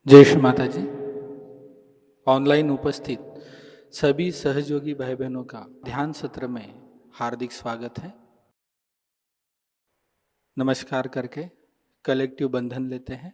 जय श्री माताजी। ऑनलाइन उपस्थित सभी सहयोगी भाई बहनों का ध्यान सत्र में हार्दिक स्वागत है। नमस्कार करके कलेक्टिव बंधन लेते हैं।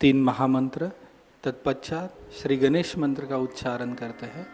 तीन महामंत्र तत्पश्चात श्री गणेश मंत्र का उच्चारण करते हैं।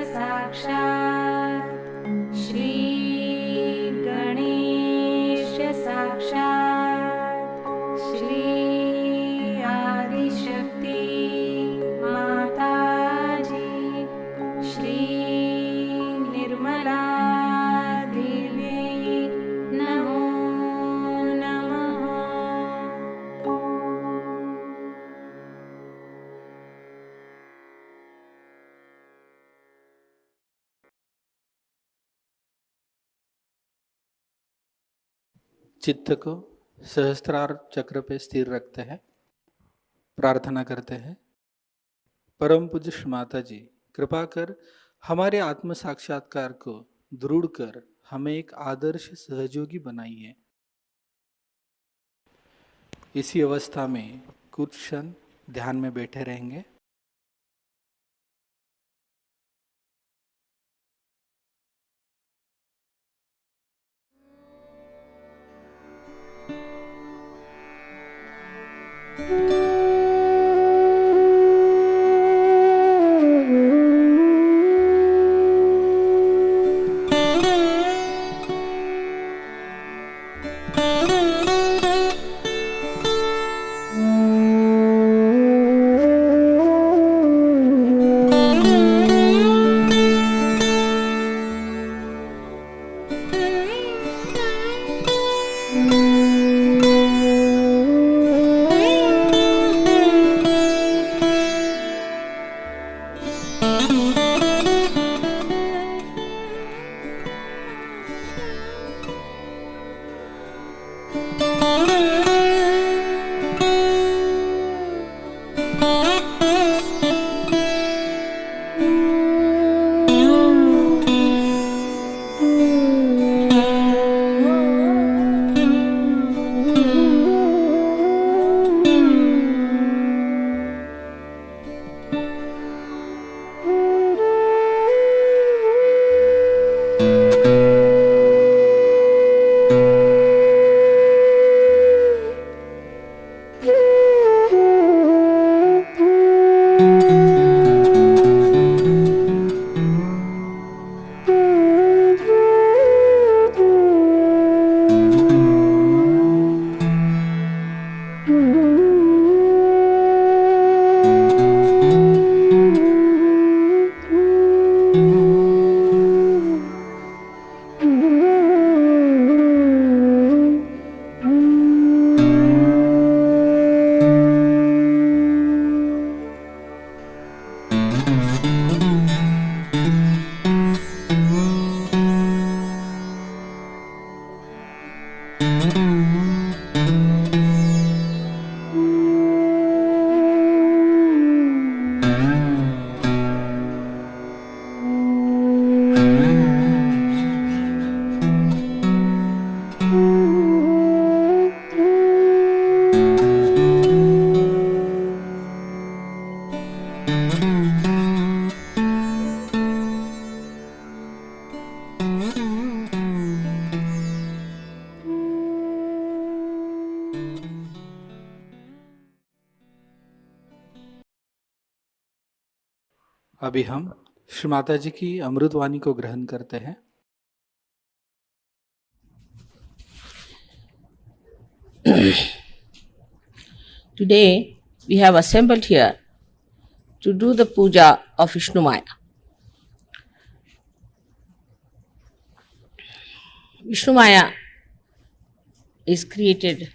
साक्षात् श्री गणेश चित्त को सहस्त्रार चक्र पे स्थिर रखते हैं, प्रार्थना करते हैं। परम पूज्य श्री माता जी, कृपा कर हमारे आत्म साक्षात्कार को दृढ़ कर हमें एक आदर्श सहयोगी बनाइए। इसी अवस्था में कुछ क्षण ध्यान में बैठे रहेंगे। अभी हम श्री माता जी की अमृतवाणी को ग्रहण करते हैं। Today we have assembled here to do the puja of Vishnumaya. Vishnumaya is created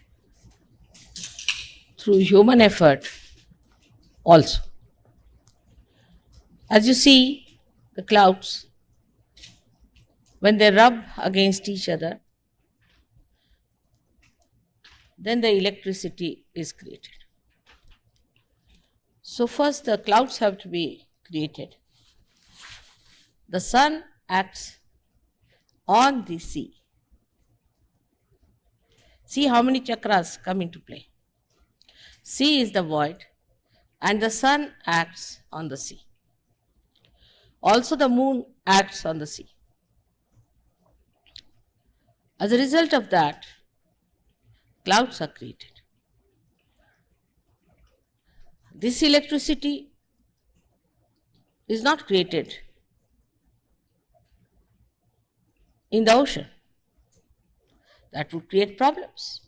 through human effort also. As you see, the clouds, when they rub against each other, then the electricity is created. So first the clouds have to be created. The sun acts on the sea. See how many chakras come into play. Sea is the void and the sun acts on the sea. Also the moon acts on the sea. As a result of that, clouds are created. This electricity is not created in the ocean. That would create problems.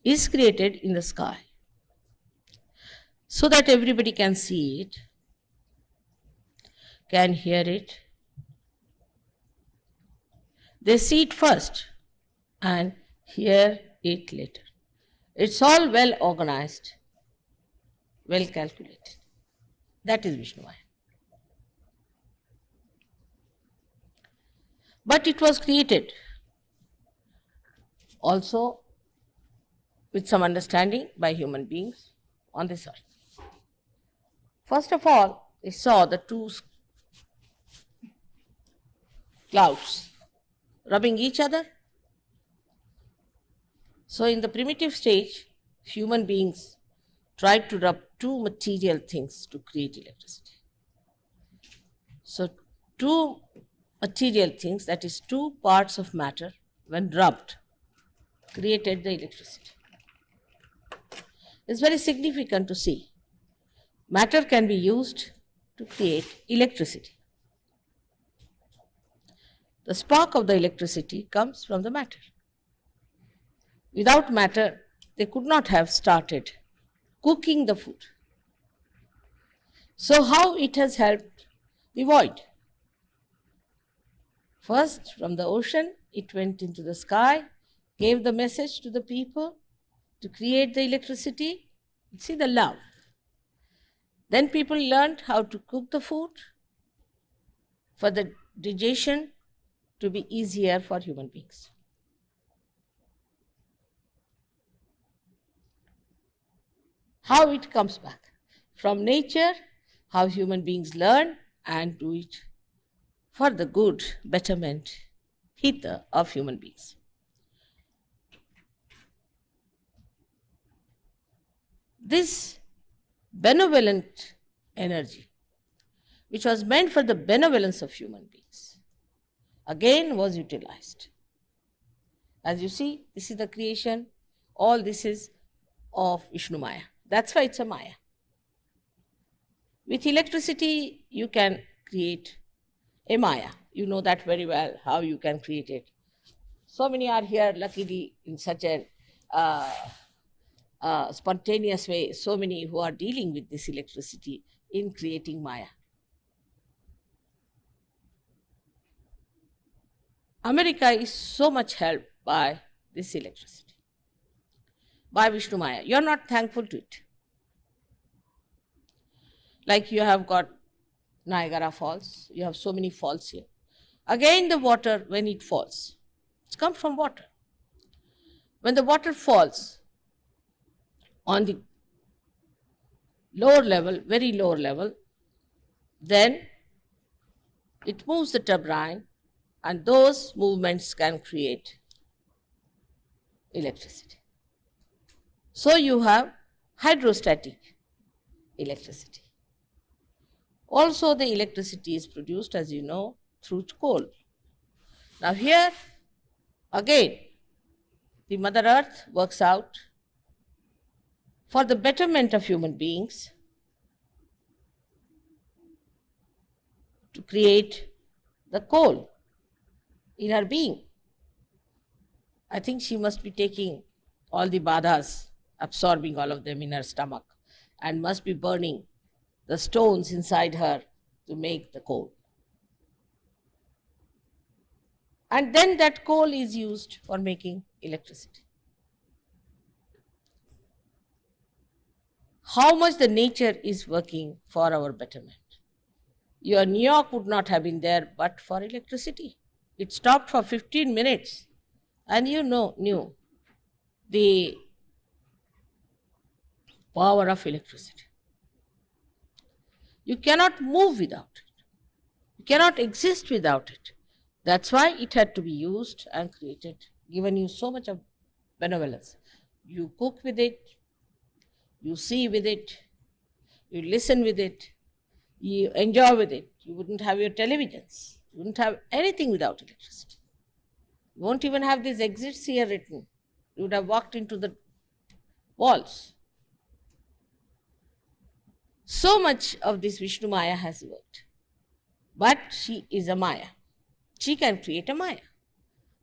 It is created in the sky so that everybody can see it, can hear it. They see it first and hear it later. It's all well organized, well calculated. That is Vishnumaya. But it was created also with some understanding by human beings on this earth. First of all, they saw the two clouds rubbing each other. So, in the primitive stage, human beings tried to rub two material things to create electricity. So, two material things, that is, two parts of matter, when rubbed, created the electricity. It's very significant to see. Matter can be used to create electricity. The spark of the electricity comes from the matter. Without matter, they could not have started cooking the food. So, how it has helped the void? First, from the ocean, it went into the sky, gave the message to the people to create the electricity. See the love. Then people learned how to cook the food for the digestion to be easier for human beings. How it comes back? From nature, how human beings learn and do it for the good, betterment, hither of human beings. This benevolent energy, which was meant for the benevolence of human beings, again was utilized. As you see, this is the creation, all this is of Vishnumaya. That's why it's a Maya. With electricity, you can create a Maya. You know that very well, how you can create it. So many are here, luckily, in such a spontaneous way, so many who are dealing with this electricity in creating Maya. America is so much helped by this electricity, by Vishnumaya. You are not thankful to it. Like you have got Niagara Falls, you have so many falls here. Again, the water, when it falls, it comes from water. When the water falls on the lower level, very lower level, then it moves the turbine, and those movements can create electricity. So you have hydrostatic electricity. Also, the electricity is produced, as you know, through coal. Now here, again, the Mother Earth works out for the betterment of human beings to create the coal in her being. I think she must be taking all the badhas, absorbing all of them in her stomach, and must be burning the stones inside her to make the coal. And then that coal is used for making electricity. How much the nature is working for our betterment. Your New York would not have been there but for electricity. It stopped for 15 minutes and you knew the power of electricity. You cannot move without it. You cannot exist without it. That's why it had to be used and created, given you so much of benevolence. You cook with it, you see with it, you listen with it, you enjoy with it. You wouldn't have your televisions. You wouldn't have anything without electricity. You won't even have these exits here written. You would have walked into the walls. So much of this Vishnumaya has worked. But she is a Maya. She can create a Maya.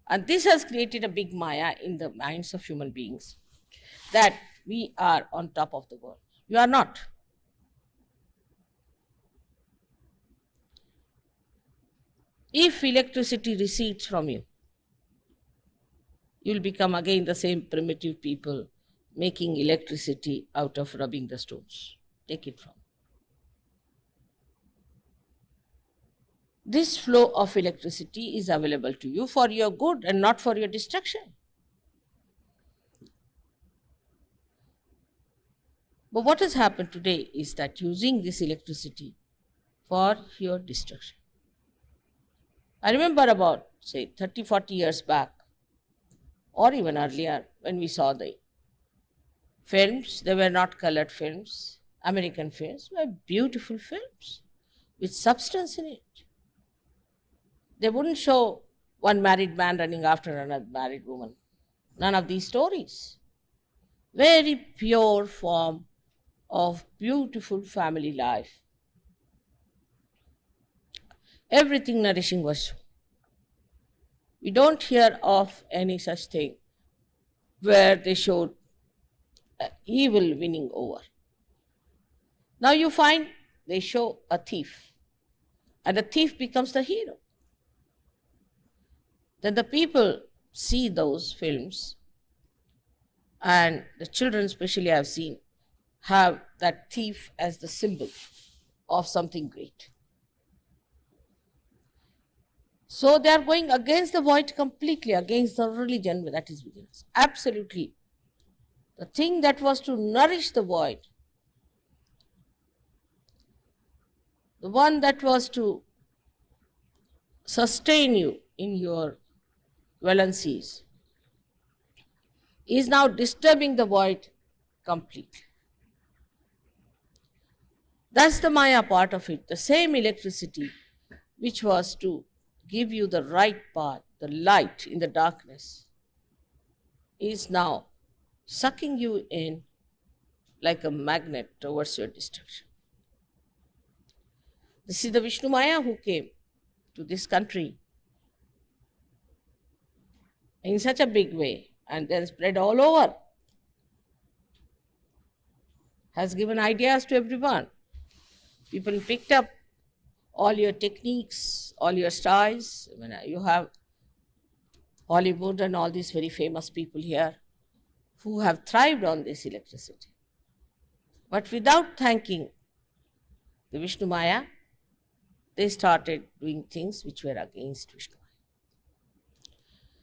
And this has created a big Maya in the minds of human beings, that we are on top of the world. You are not. If electricity recedes from you, you will become again the same primitive people making electricity out of rubbing the stones. Take it from. this flow of electricity is available to you for your good and not for your destruction. But what has happened today is that using this electricity for your destruction. I remember about, say, 30, 40 years back, or even earlier, when we saw the films, they were not colored films, American films, were beautiful films with substance in it. They wouldn't show one married man running after another married woman. None of these stories. Very pure form of beautiful family life. Everything nourishing was shown. We don't hear of any such thing where they showed evil winning over. Now you find they show a thief, and the thief becomes the hero. Then the people see those films, and the children especially I've seen have that thief as the symbol of something great. So they are going against the void completely, against the religion that is within us. Absolutely. The thing that was to nourish the void, the one that was to sustain you in your valencies, is now disturbing the void completely. That's the Maya part of it. The same electricity which was to give you the right path, the light in the darkness, is now sucking you in like a magnet towards your destruction. This is the Vishnumaya who came to this country in such a big way and then spread all over, has given ideas to everyone. People picked up all your techniques, all your styles. You have Hollywood and all these very famous people here who have thrived on this electricity. But without thanking the Vishnumaya, they started doing things which were against Vishnumaya.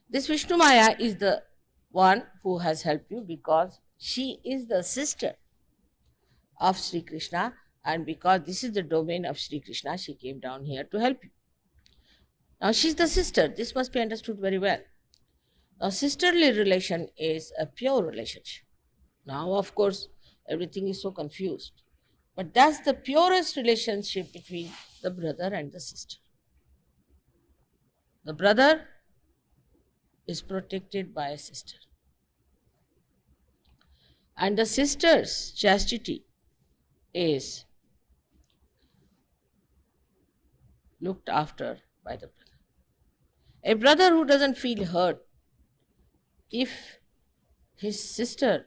This Vishnumaya is the one who has helped you because she is the sister of Sri Krishna, and because this is the domain of Sri Krishna, she came down here to help you. Now she's the sister. This must be understood very well. Now sisterly relation is a pure relationship. Now of course everything is so confused. But that's the purest relationship between the brother and the sister. The brother is protected by a sister. And the sister's chastity is looked after by the brother. A brother who doesn't feel hurt if his sister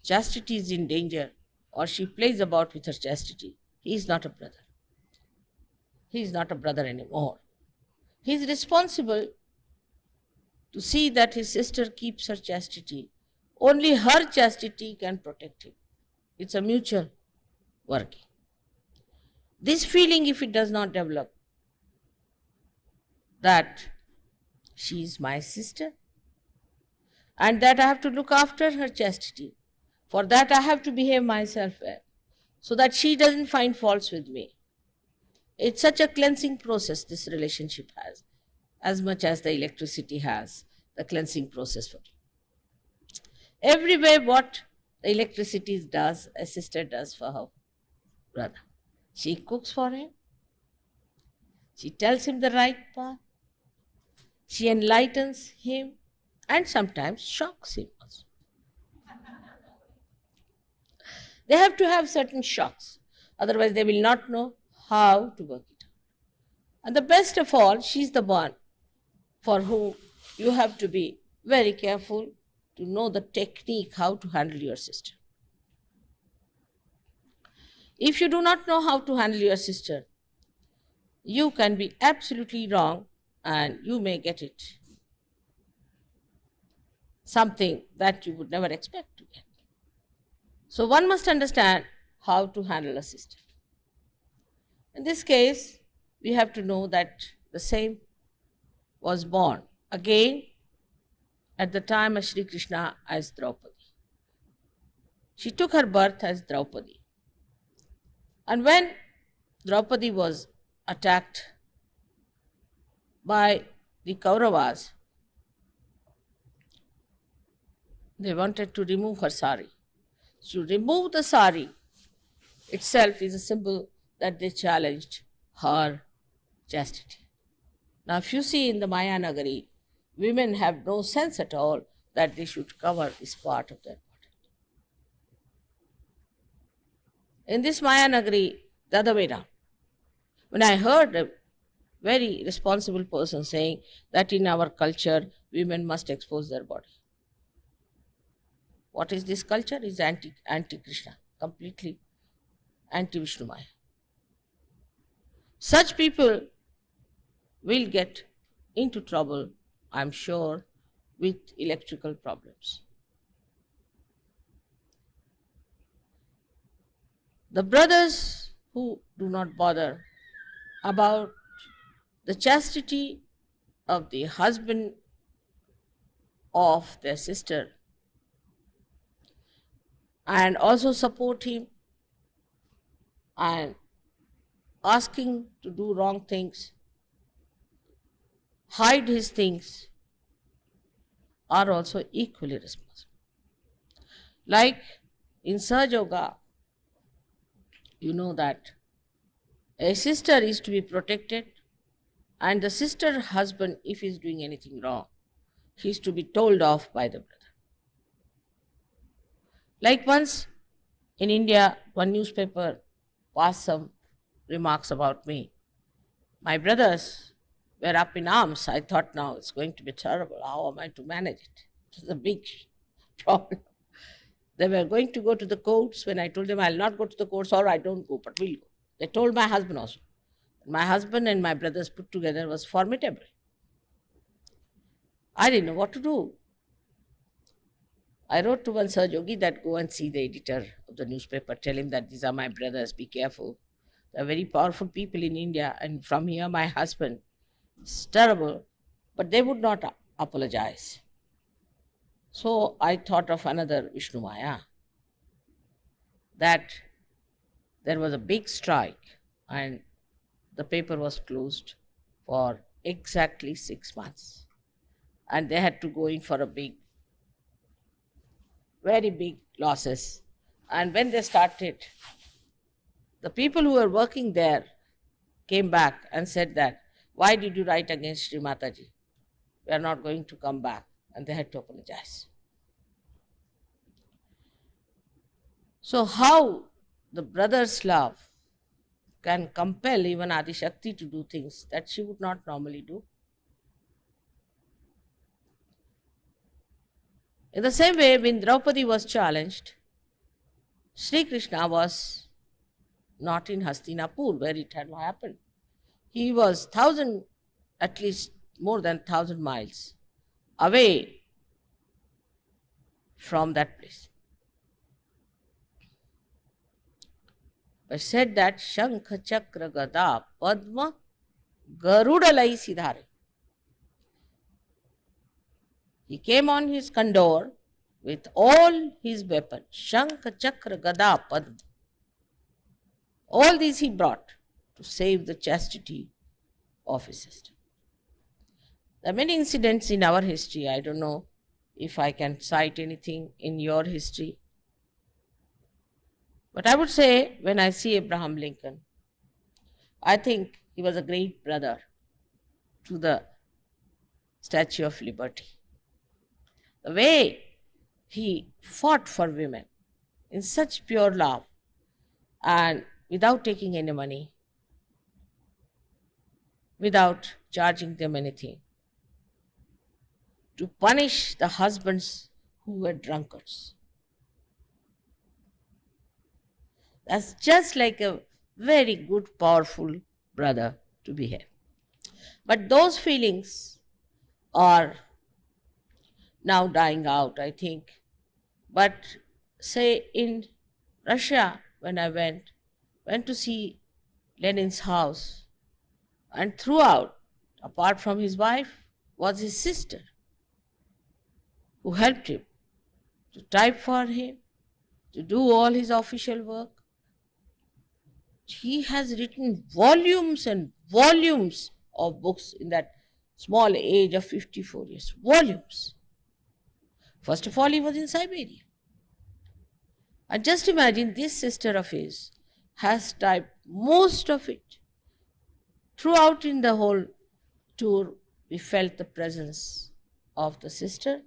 chastity is in danger or she plays about with her chastity, he is not a brother. He is not a brother anymore. He is responsible to see that his sister keeps her chastity. Only her chastity can protect him. It's a mutual working. This feeling, if it does not develop, that she is my sister and that I have to look after her chastity, for that I have to behave myself well, so that she doesn't find faults with me. It's such a cleansing process this relationship has, as much as the electricity has the cleansing process for you. Everywhere what the electricity does, a sister does for her brother. She cooks for him. She tells him the right path. She enlightens him and sometimes shocks him also. They have to have certain shocks. Otherwise they will not know how to work it out. And the best of all, she's the one for whom you have to be very careful to know the technique how to handle your sister. If you do not know how to handle your sister, you can be absolutely wrong and you may get it something that you would never expect to get. So one must understand how to handle a sister. In this case, we have to know that the same was born again at the time of Shri Krishna as Draupadi. She took her birth as Draupadi. And when Draupadi was attacked by the Kauravas, they wanted to remove her sari. To remove the sari itself is a symbol that they challenged her chastity. Now, if you see in the Maya Nagari, women have no sense at all that they should cover this part of their body. In this Maya Nagari, the other way round. When I heard a very responsible person saying that in our culture, women must expose their body. What is this culture? Is anti-Krishna, completely anti-Vishnumaya. Such people will get into trouble, I'm sure, with electrical problems. The brothers who do not bother about the chastity of the husband of their sister and also support him and asking to do wrong things, hide his things, are also equally responsible. Like in Sahajayoga, you know that a sister is to be protected, and the sister husband, if he is doing anything wrong, he is to be told off by the brother. Like once in India, one newspaper passed some remarks about me. My brothers were up in arms. I thought, now it's going to be terrible. How am I to manage it? It was a big problem. They were going to go to the courts. When I told them I'll not go to the courts, or I don't go, but we'll go. They told my husband also. My husband and my brothers put together was formidable. I didn't know what to do. I wrote to one Sahajogi that go and see the editor of the newspaper, tell him that these are my brothers, be careful. They are very powerful people in India, and from here my husband, it's terrible, but they would not apologize. So I thought of another Vishnumaya, that there was a big strike and the paper was closed for exactly 6 months. And they had to go in for a very big losses. And when they started, the people who were working there came back and said that, why did you write against Shri Mataji? We are not going to come back. And they had to apologize. So how the brother's love can compel even Adi Shakti to do things that she would not normally do? In the same way, when Draupadi was challenged, Sri Krishna was not in Hastinapur where it had happened. He was at least more than 1,000 miles away from that place. But said that Shankha Chakra Gada Padma Garudalai Siddhare. He came on his Kandor with all his weapons, Shankha Chakra Gada Padma. All these he brought to save the chastity of his sister. There are many incidents in our history. I don't know if I can cite anything in your history. But I would say, when I see Abraham Lincoln, I think he was a great brother to the Statue of Liberty. The way he fought for women in such pure love and without taking any money, without charging them anything, to punish the husbands who were drunkards. That's just like a very good, powerful brother to behave. But those feelings are now dying out, I think. But say in Russia, when I went to see Lenin's house, And throughout, apart from his wife, was his sister, who helped him to type for him, to do all his official work. He has written volumes and volumes of books in that small age of 54 years. Volumes. First of all, he was in Siberia. And just imagine, this sister of his has typed most of it. Throughout in the whole tour, we felt the presence of the sister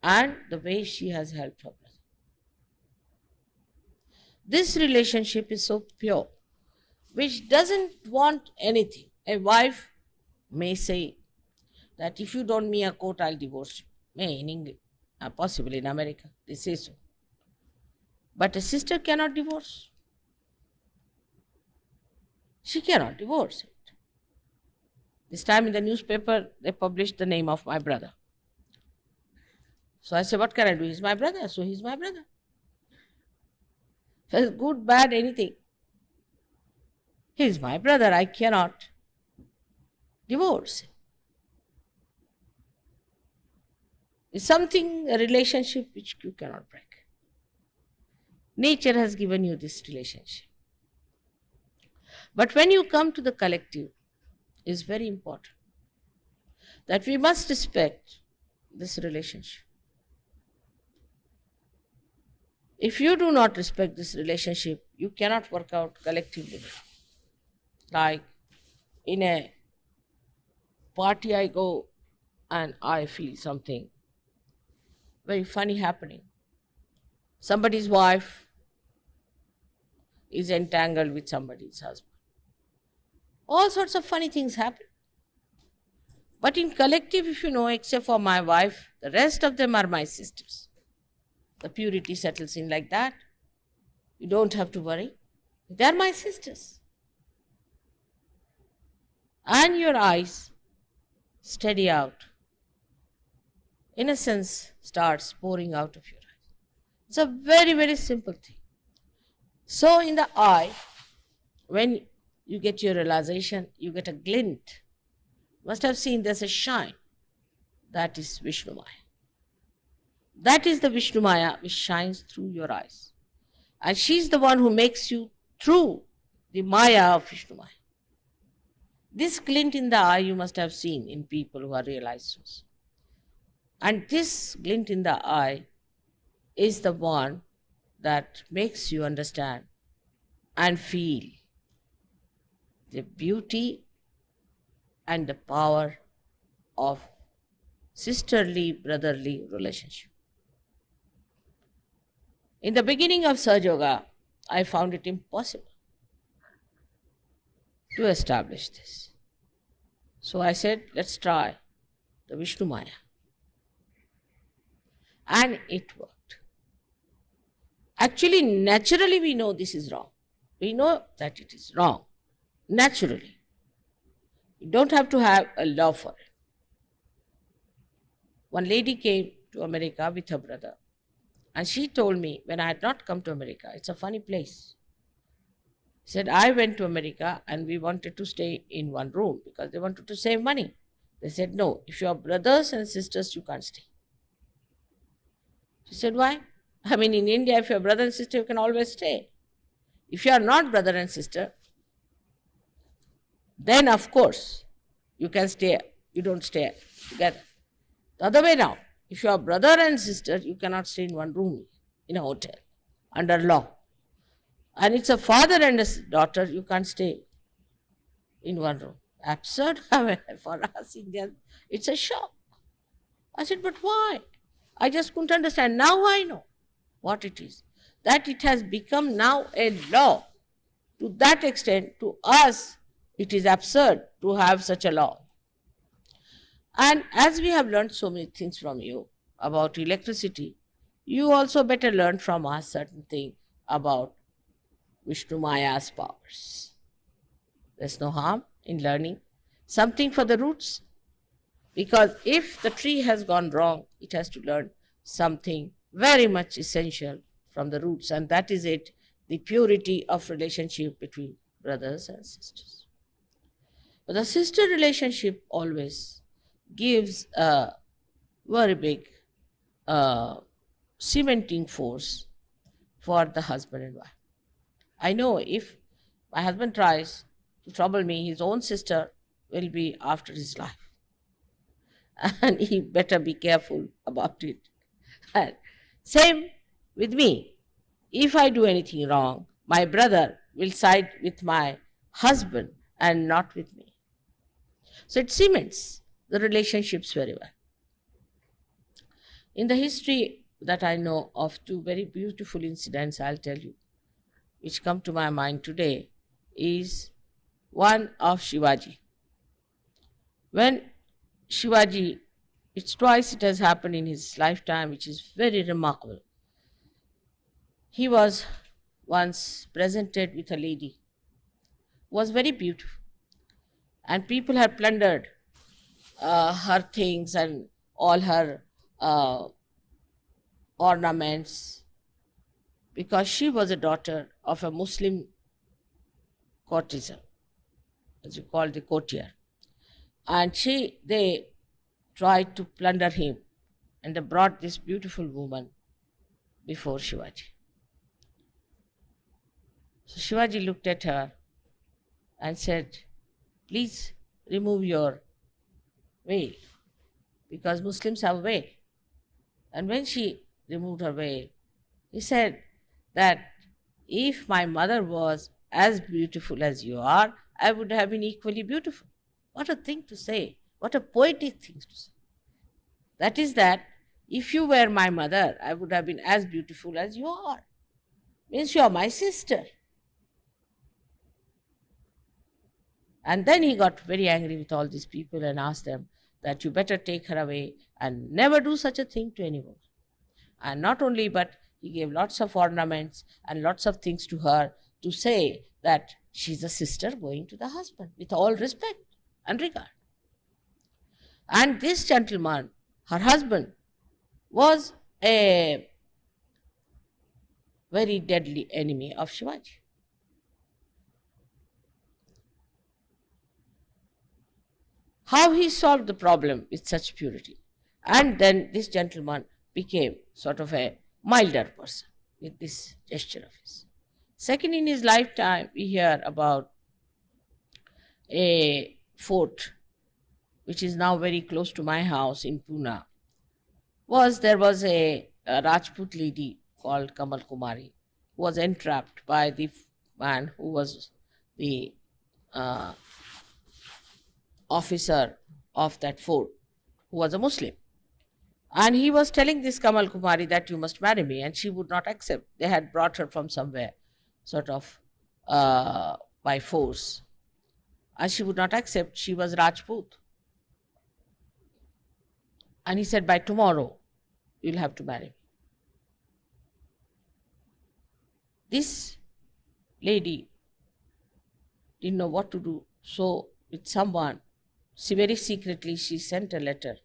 and the way she has helped her brother. This relationship is so pure, which doesn't want anything. A wife may say that if you don't me a coat, I'll divorce you. May in England, possibly in America, they say so. But a sister cannot divorce. She cannot divorce it. This time in the newspaper, they published the name of my brother. So I said, what can I do? He's my brother, so he's my brother. If it's good, bad, anything. He's my brother, I cannot divorce him. It's something, a relationship which you cannot break. Nature has given you this relationship. But when you come to the collective, it's very important that we must respect this relationship. If you do not respect this relationship, you cannot work out collectively. Like in a party I go and I feel something very funny happening. Somebody's wife is entangled with somebody's husband. All sorts of funny things happen. But in collective, if you know, except for my wife, the rest of them are my sisters. The purity settles in like that. You don't have to worry. They are my sisters. And your eyes steady out. Innocence starts pouring out of your eyes. It's a very, very simple thing. So in the eye, when you get your realization, you get a glint. You must have seen there's a shine. That is Vishnumaya. That is the Vishnumaya which shines through your eyes. And she's the one who makes you through the Maya of Vishnumaya. This glint in the eye you must have seen in people who are realized souls. And this glint in the eye is the one that makes you understand and feel the beauty and the power of sisterly, brotherly relationship. In the beginning of Sahajayoga, I found it impossible to establish this. So I said, let's try the Vishnumaya. And it worked. Actually, naturally we know this is wrong. We know that it is wrong. Naturally. You don't have to have a law for it. One lady came to America with her brother. And she told me, when I had not come to America, it's a funny place. She said, I went to America and we wanted to stay in one room because they wanted to save money. They said, no, if you are brothers and sisters, you can't stay. She said, why? I mean, in India, if you are brother and sister, you can always stay. If you are not brother and sister, then of course, you can stay. You don't stay together. The other way now, if you are brother and sister, you cannot stay in one room in a hotel under law. And it's a father and a daughter, you can't stay in one room. Absurd. For us Indians, it's a shock. I said, but why? I just couldn't understand. Now I know what it is. That it has become now a law. To that extent, to us, it is absurd to have such a law. And as we have learned so many things from you about electricity, you also better learn from us certain thing about Vishnumaya's powers. There's no harm in learning something for the roots, because if the tree has gone wrong, it has to learn something very much essential from the roots, and that is it, the purity of relationship between brothers and sisters. But the sister relationship always gives a very big cementing force for the husband and wife. I know if my husband tries to trouble me, his own sister will be after his life. And he better be careful about it. And same with me. If I do anything wrong, my brother will side with my husband and not with me. So it cements the relationships very well. In the history that I know of, two very beautiful incidents I'll tell you, which come to my mind today, is one of Shivaji. When Shivaji, it's twice it has happened in his lifetime, which is very remarkable. He was once presented with a lady who was very beautiful, and people had plundered her things and all her ornaments, because she was a daughter of a Muslim courtesan, as you call the courtier. And they tried to plunder him, and they brought this beautiful woman before Shivaji. So Shivaji looked at her and said, "Please remove your veil," because Muslims have a veil. And when she removed her veil, he said that if my mother was as beautiful as you are, I would have been equally beautiful. What a thing to say. What a poetic thing to say. That is that if you were my mother, I would have been as beautiful as you are. Means you are my sister. And then he got very angry with all these people and asked them that you better take her away and never do such a thing to anyone. And not only, but he gave lots of ornaments and lots of things to her to say that she's a sister going to the husband with all respect and regard. And this gentleman, her husband, was a very deadly enemy of Shivaji. How he solved the problem with such purity. And then this gentleman became sort of a milder person with this gesture of his. Second, in his lifetime, we hear about a fort which is now very close to my house in Pune. There was a Rajput lady called Kamal Kumari who was entrapped by the man who was the officer of that fort, who was a Muslim. And he was telling this Kamal Kumari that you must marry me, and she would not accept. They had brought her from somewhere, sort of by force. And she would not accept. She was Rajput. And he said, by tomorrow, you'll have to marry me. This lady didn't know what to do. So with someone, very secretly, she sent a letter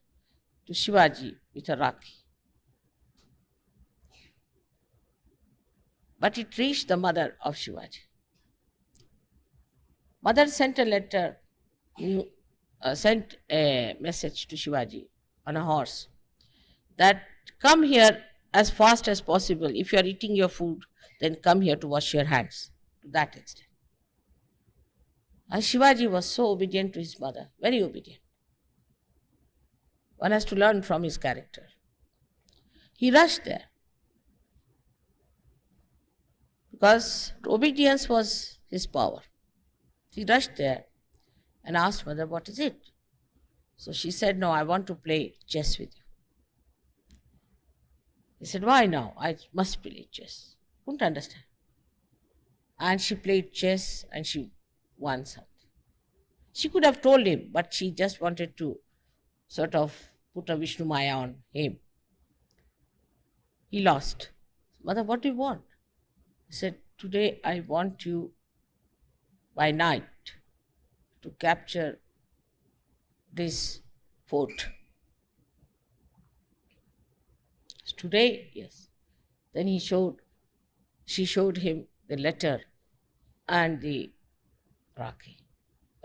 to Shivaji with a rakhi. But it reached the mother of Shivaji. Mother sent a letter, sent a message to Shivaji on a horse that come here as fast as possible. If you are eating your food, then come here to wash your hands. To that extent. And Shivaji was so obedient to his mother, very obedient. One has to learn from his character. He rushed there because obedience was his power. He rushed there and asked mother, what is it? So she said, no, I want to play chess with you. He said, why now? I must play chess. Couldn't understand. And she played chess and she won something. She could have told him, but she just wanted to sort of put a Vishnumaya on him. He lost. Mother, what do you want? He said, today I want you by night to capture this fort. Today, yes. Then she showed him the letter and the rakhi.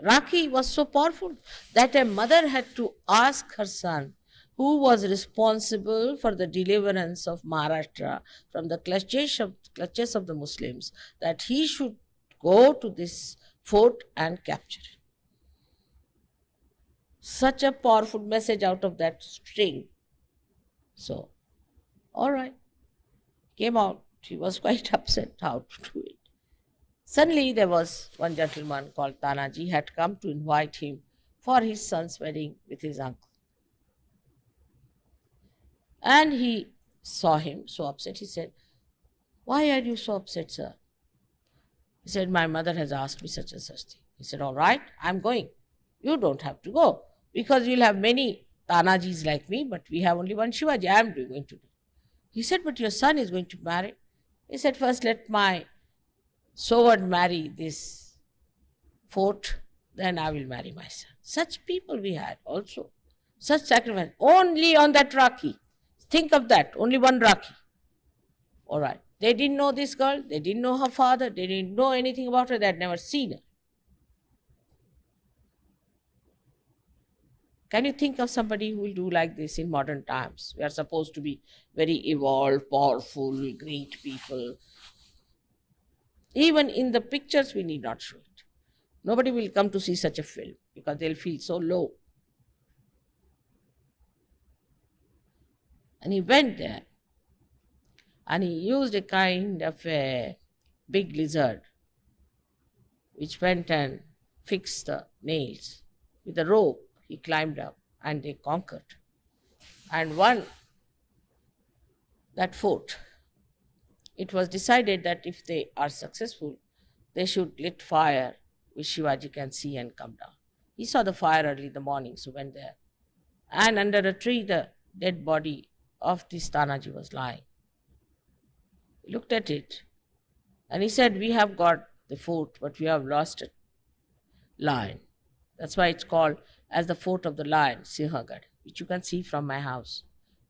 Rakhi was so powerful that a mother had to ask her son, who was responsible for the deliverance of Maharashtra from the clutches of the Muslims, that he should go to this fort and capture it. Such a powerful message out of that string. So, all right, came out. He was quite upset how to do it. Suddenly there was one gentleman called Tanaji had come to invite him for his son's wedding with his uncle. And he saw him so upset. He said, "Why are you so upset, sir?" He said, "My mother has asked me such and such thing." He said, "All right, I'm going. You don't have to go, because you'll have many Tanajis like me, but we have only one Shivaji. I'm going to do." He said, "But your son is going to marry." He said, "First let my sword marry this fort, then I will marry my son." Such people we had also. Such sacrifice. Only on that Rakhi. Think of that. Only one Rakhi. All right. They didn't know this girl. They didn't know her father. They didn't know anything about her. They had never seen her. Can you think of somebody who will do like this in modern times? We are supposed to be very evolved, powerful, great people. Even in the pictures, we need not show it. Nobody will come to see such a film because they'll feel so low. And he went there and he used a kind of a big lizard which went and fixed the nails. With a rope, he climbed up and they conquered and won that fort. It was decided that if they are successful, they should lit fire which Shivaji can see and come down. He saw the fire early in the morning, so went there. And under a tree, the dead body of this Tanaji was lying. He looked at it and he said, "We have got the fort, but we have lost a lion." That's why it's called as the Fort of the Lion, Sinhagad, which you can see from my house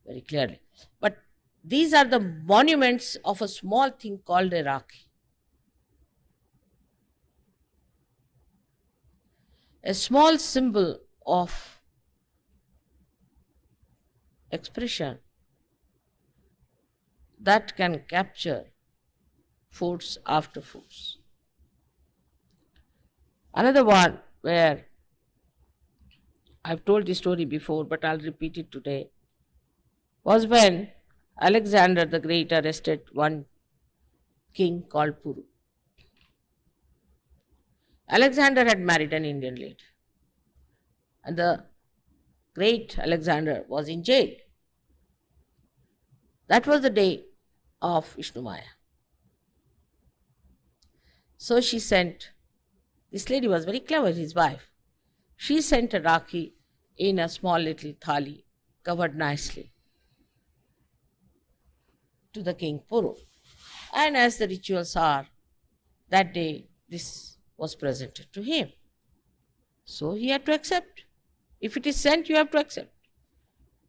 very clearly. But these are the monuments of a small thing called a Rakhi. A small symbol of expression that can capture forts after forts. Another one where I've told this story before, but I'll repeat it today, was when Alexander the Great arrested one king called Puru. Alexander had married an Indian lady, and the great Alexander was in jail. That was the day of Vishnumaya. So she sent, this lady was very clever, his wife. She sent a Rakhi in a small little thali, covered nicely, to the king Puru. And as the rituals are, that day this was presented to him. So he had to accept. If it is sent, you have to accept.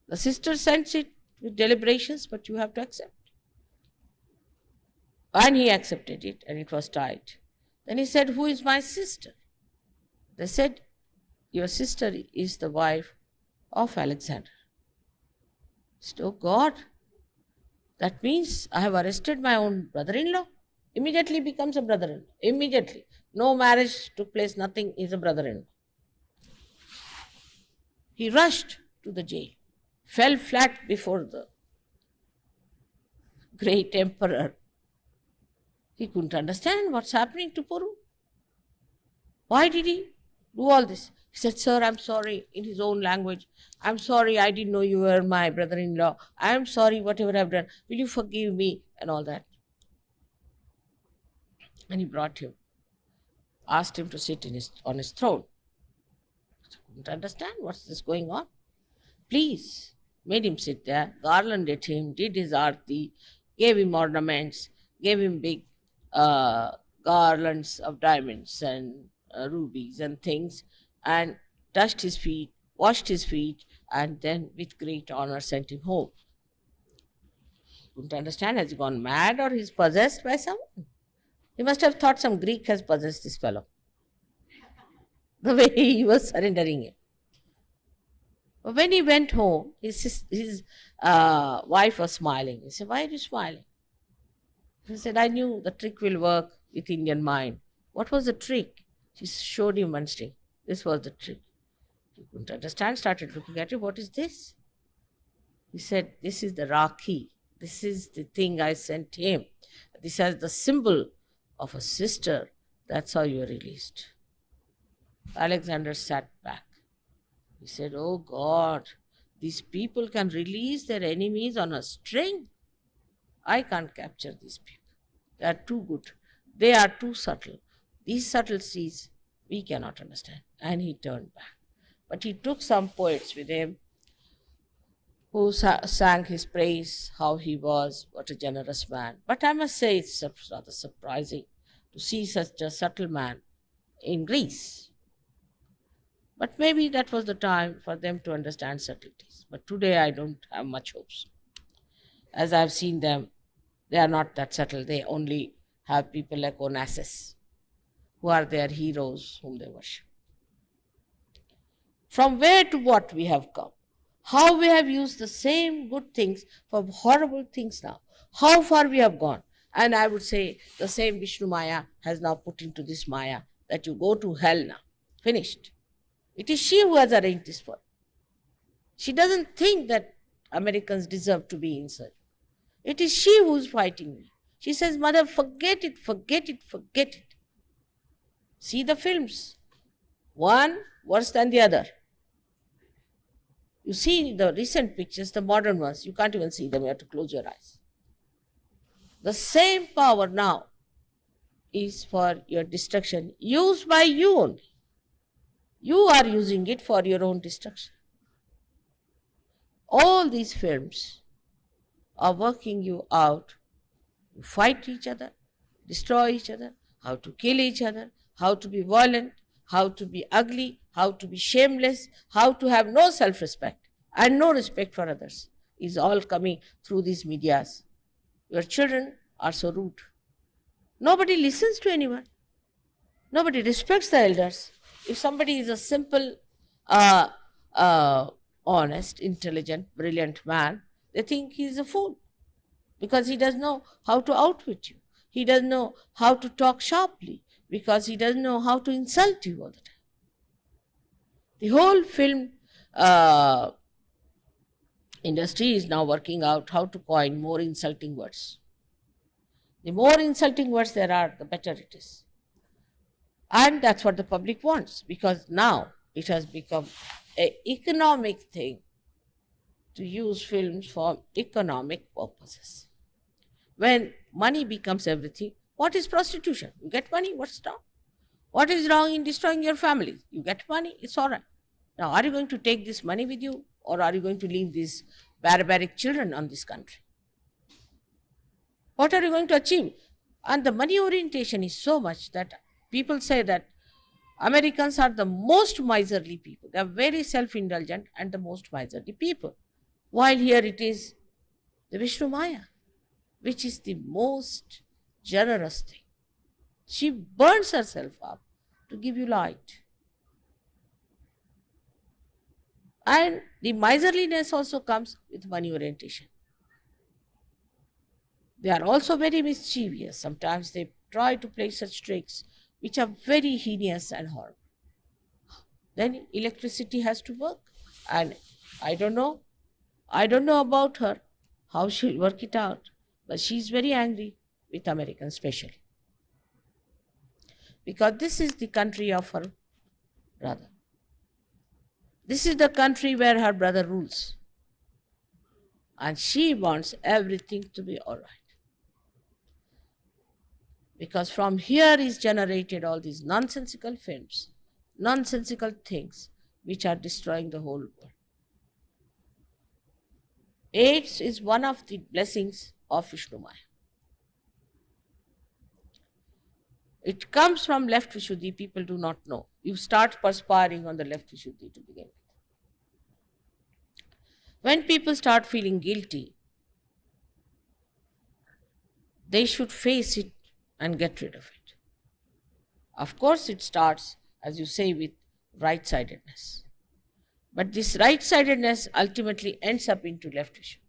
The sister sends it with deliberations, but you have to accept. And he accepted it, and it was tied. Then he said, "Who is my sister?" They said, "Your sister is the wife of Alexander." He said, "Oh God, that means I have arrested my own brother-in-law." Immediately becomes a brother-in-law. Immediately. No marriage took place, nothing, is a brother-in-law. He rushed to the jail, fell flat before the great emperor. He couldn't understand what's happening to Puru. Why did he do all this? He said, "Sir, I'm sorry," in his own language. "I'm sorry, I didn't know you were my brother-in-law. I'm sorry, whatever I've done. Will you forgive me?" and all that. And he brought him, asked him to sit on his throne. He couldn't understand what's this going on. Please, made him sit there, garlanded him, did his arti, gave him ornaments, gave him big garlands of diamonds and rubies and things, and touched his feet, washed his feet, and then with great honor sent him home. Couldn't understand, has he gone mad or he's possessed by someone? He must have thought some Greek has possessed this fellow. the way he was surrendering it. But when he went home, his wife was smiling. He said, "Why are you smiling?" He said, "I knew the trick will work with Indian mind." What was the trick? She showed him one stick. This was the trick. He couldn't understand, started looking at it. What is this? He said, "This is the Rakhi. This is the thing I sent him. This is the symbol of a sister. That's how you are released." Alexander sat back. He said, "Oh God, these people can release their enemies on a string. I can't capture these people. They are too good. They are too subtle. These subtleties we cannot understand." And he turned back. But he took some poets with him who sang his praise, how he was, what a generous man. But I must say it's rather surprising to see such a subtle man in Greece. But maybe that was the time for them to understand subtleties. But today I don't have much hopes. As I've seen them, they are not that subtle. They only have people like Onassis, who are their heroes whom they worship. From where to what we have come. How we have used the same good things for horrible things now. How far we have gone. And I would say the same Vishnumaya has now put into this Maya that you go to hell now. Finished. It is she who has arranged this for. She doesn't think that Americans deserve to be inside. It is she who is fighting me. She says, "Mother, forget it, forget it, forget it." See the films. One worse than the other. You see the recent pictures, the modern ones, you can't even see them, you have to close your eyes. The same power now is for your destruction, used by you only. You are using it for your own destruction. All these films are working you out to fight each other, destroy each other, how to kill each other, how to be violent, how to be ugly, how to be shameless, how to have no self-respect and no respect for others is all coming through these medias. Your children are so rude. Nobody listens to anyone. Nobody respects the elders. If somebody is a simple, honest, intelligent, brilliant man, they think he is a fool because he doesn't know how to outwit you. He doesn't know how to talk sharply because he doesn't know how to insult you all the time. The whole film industry is now working out how to coin more insulting words. The more insulting words there are, the better it is. And that's what the public wants, because now it has become an economic thing to use films for economic purposes. When money becomes everything, what is prostitution? You get money, what's wrong? What is wrong in destroying your family? You get money, it's all right. Now, are you going to take this money with you, or are you going to leave these barbaric children on this country? What are you going to achieve? And the money orientation is so much that people say that Americans are the most miserly people. They are very self-indulgent and the most miserly people. While here it is the Vishnumaya, which is the most generous thing. She burns herself up to give you light. And the miserliness also comes with money orientation. They are also very mischievous. Sometimes they try to play such tricks which are very heinous and horrible. Then electricity has to work. And I don't know about her, how she'll work it out. But she's very angry with Americans especially. Because this is the country of her brother. This is the country where her brother rules. And she wants everything to be all right. Because from here is generated all these nonsensical films, nonsensical things which are destroying the whole world. AIDS is one of the blessings of Vishnumaya. It comes from left Vishuddhi, people do not know. You start perspiring on the left Vishuddhi to begin with. When people start feeling guilty, they should face it and get rid of it. Of course, it starts, as you say, with right-sidedness. But this right-sidedness ultimately ends up into left Vishuddhi.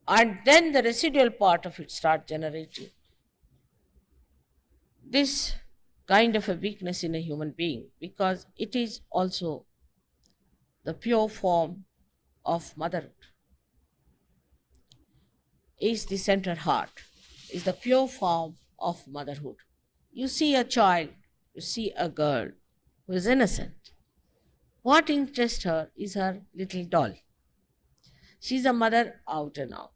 And then the residual part of it starts generating this kind of a weakness in a human being, because it is also the pure form of motherhood. Is the central heart, is the pure form of motherhood. You see a child, you see a girl who is innocent. What interests her is her little doll. She is a mother out and out.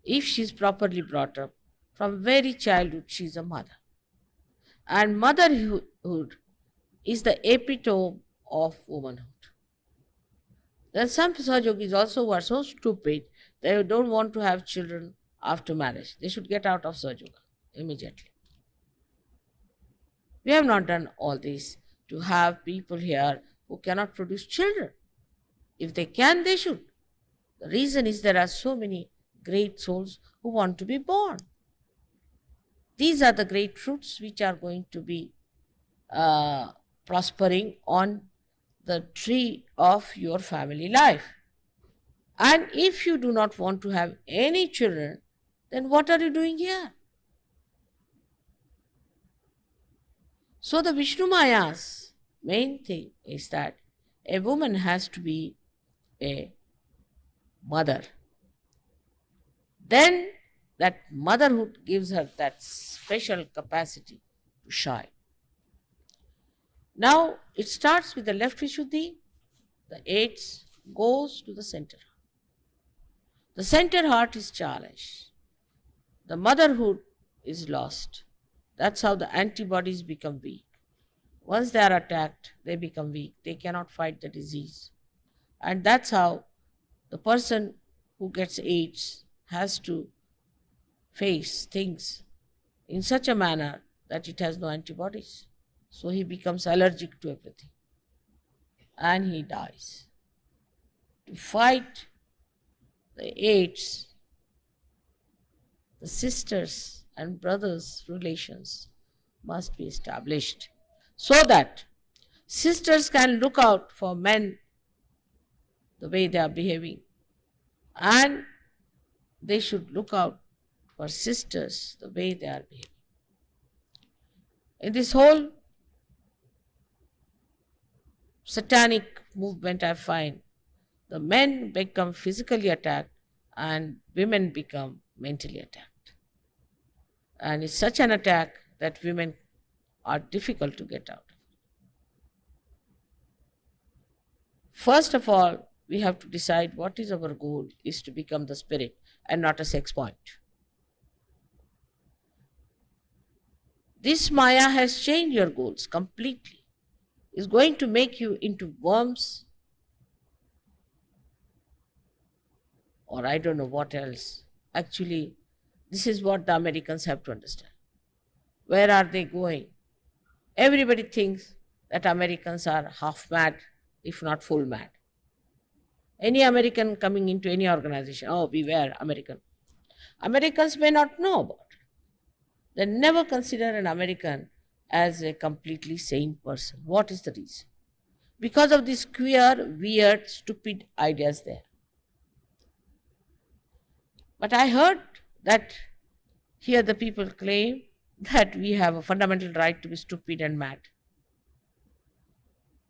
If she is properly brought up, from very childhood she is a mother. And motherhood is the epitome of womanhood. There are some Sahajogis also who are so stupid they don't want to have children after marriage. They should get out of Sahajayoga immediately. We have not done all this to have people here who cannot produce children. If they can, they should. The reason is there are so many great souls who want to be born. These are the great fruits which are going to be prospering on the tree of your family life. And if you do not want to have any children, then what are you doing here? So the Vishnumaya's main thing is that a woman has to be a mother. Then that motherhood gives her that special capacity to shine. Now it starts with the left Vishuddhi, the AIDS goes to the center. The center heart is challenged. The motherhood is lost. That's how the antibodies become weak. Once they are attacked, they become weak. They cannot fight the disease. And that's how the person who gets AIDS has to face things in such a manner that it has no antibodies. So he becomes allergic to everything. And he dies. To fight the AIDS, the sisters and brothers' relations must be established so that sisters can look out for men the way they are behaving, and they should look out for sisters the way they are behaving. In this whole satanic movement, I find the men become physically attacked and women become mentally attacked. And it's such an attack that women are difficult to get out. First of all, we have to decide what is our goal, is to become the spirit and not a sex point. This Maya has changed your goals completely. It's going to make you into worms, or I don't know what else. Actually, this is what the Americans have to understand. Where are they going? Everybody thinks that Americans are half mad, if not full mad. Any American coming into any organization, oh, beware, American. Americans may not know about it. They never consider an American as a completely sane person. What is the reason? Because of these queer, weird, stupid ideas there. But I heard that here the people claim that we have a fundamental right to be stupid and mad.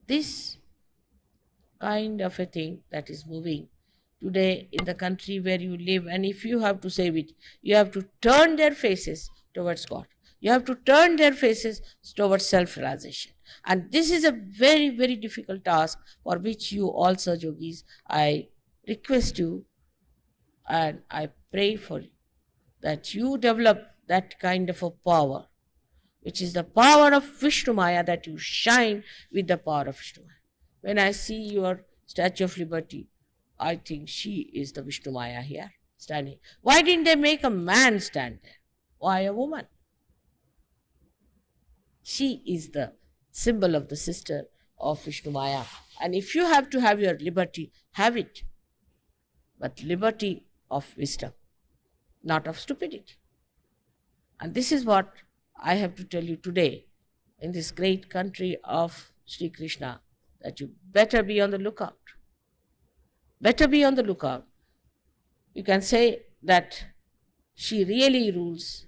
This kind of a thing that is moving today in the country where you live, and if you have to save it, you have to turn their faces towards God. You have to turn their faces towards self-realization. And this is a very, very difficult task for which you all Sahajogis, I request you and I pray for you that you develop that kind of a power, which is the power of Vishnumaya, that you shine with the power of Vishnumaya. When I see your Statue of Liberty, I think she is the Vishnumaya here standing. Why didn't they make a man stand there? Why a woman? She is the symbol of the sister of Vishnumaya. And if you have to have your liberty, have it. But liberty of wisdom, not of stupidity. And this is what I have to tell you today in this great country of Sri Krishna, that you better be on the lookout. Better be on the lookout. You can say that she really rules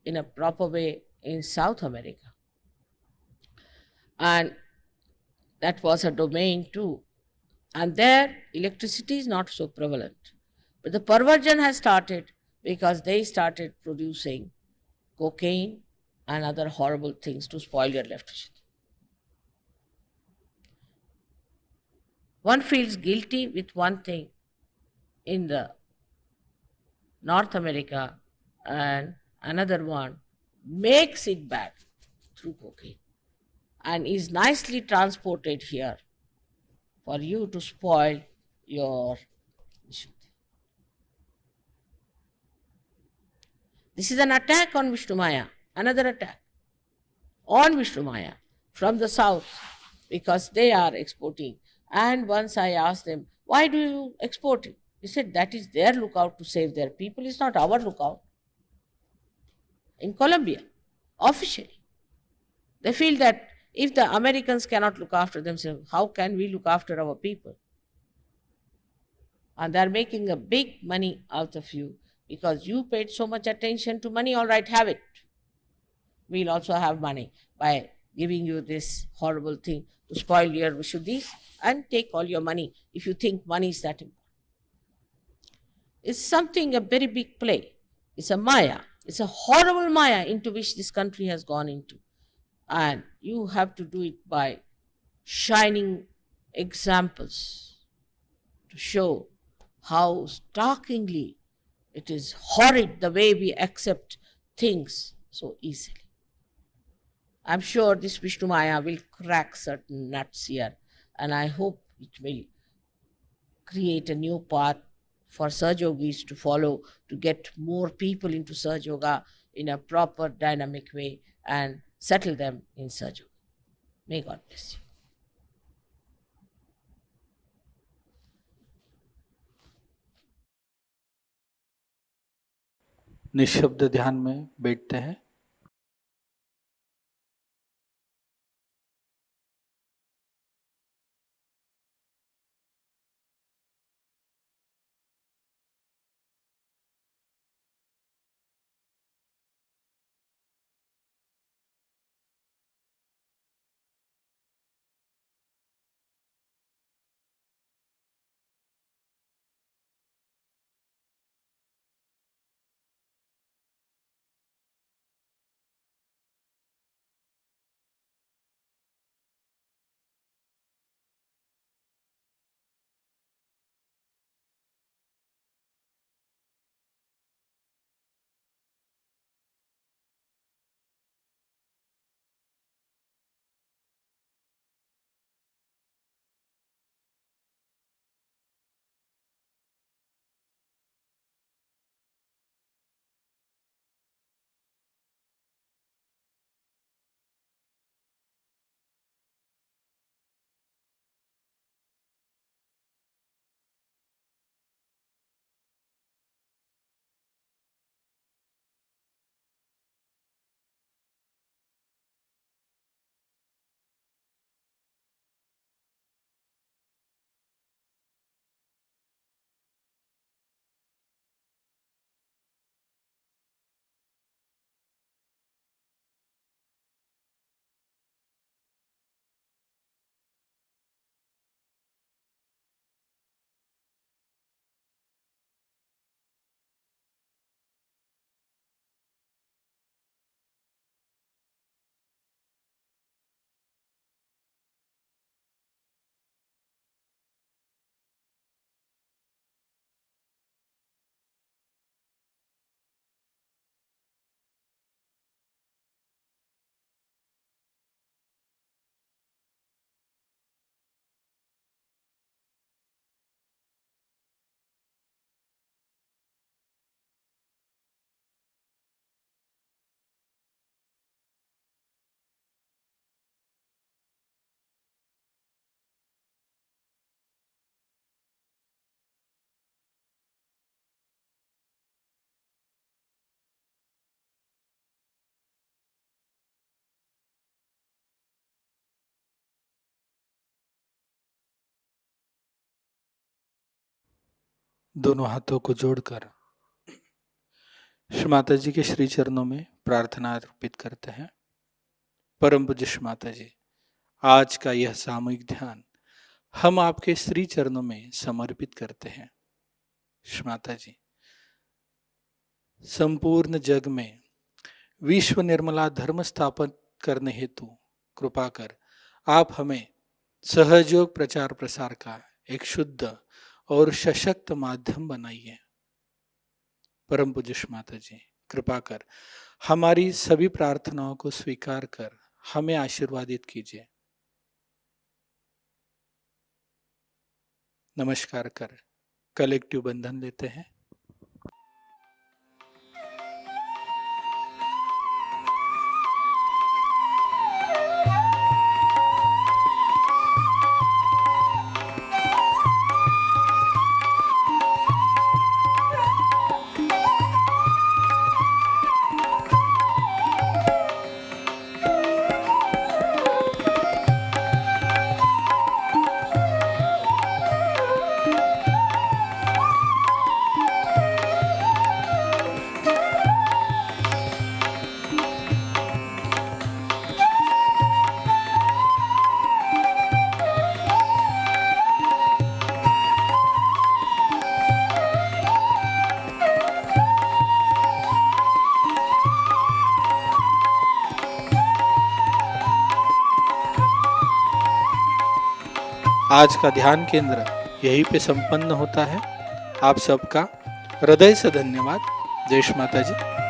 in a proper way in South America. And that was her domain too. And there, electricity is not so prevalent. But the perversion has started because they started producing cocaine and other horrible things to spoil your electricity. One feels guilty with one thing in the North America, and another one makes it bad through cocaine and is nicely transported here for you to spoil your Vishuddhi. This is an attack on Vishnumaya, another attack on Vishnumaya from the south, because they are exporting. And once I asked them, why do you export it? He said, that is their lookout to save their people, it's not our lookout. In Colombia, officially, they feel that if the Americans cannot look after themselves, how can we look after our people? And they're making a big money out of you because you paid so much attention to money. All right, have it. We'll also have money by giving you this horrible thing to spoil your Vishuddhis and take all your money if you think money is that important. It's something, a very big play. It's a Maya. It's a horrible Maya into which this country has gone into. And you have to do it by shining examples to show how startlingly it is horrid the way we accept things so easily. I'm sure this Vishnumaya will crack certain nuts here, and I hope it will create a new path for Sahaja Yogis to follow, to get more people into Sahaja Yoga in a proper dynamic way and settle them in Sahaja Yoga. May God bless you. निशब्द ध्यान में बैठते हैं। दोनों हाथों को जोड़कर श्री माता जी के श्री चरणों में प्रार्थना अर्पित करते हैं। परम पूज्य श्री माता जी, आज का यह सामूहिक ध्यान हम आपके श्री चरणों में समर्पित करते हैं। श्री माता जी, संपूर्ण जग में विश्व निर्मला धर्म स्थापन करने हेतु कृपा कर आप हमें सहयोग प्रचार प्रसार का एक शुद्ध और सशक्त माध्यम बनाइए। परम पूज्य श्री माता जी, कृपा कर हमारी सभी प्रार्थनाओं को स्वीकार कर हमें आशीर्वादित कीजिए। नमस्कार कर कलेक्टिव बंधन लेते हैं। आज का ध्यान केंद्र यहीं पे संपन्न होता है। आप सबका हृदय से धन्यवाद। जय श्री माता जी।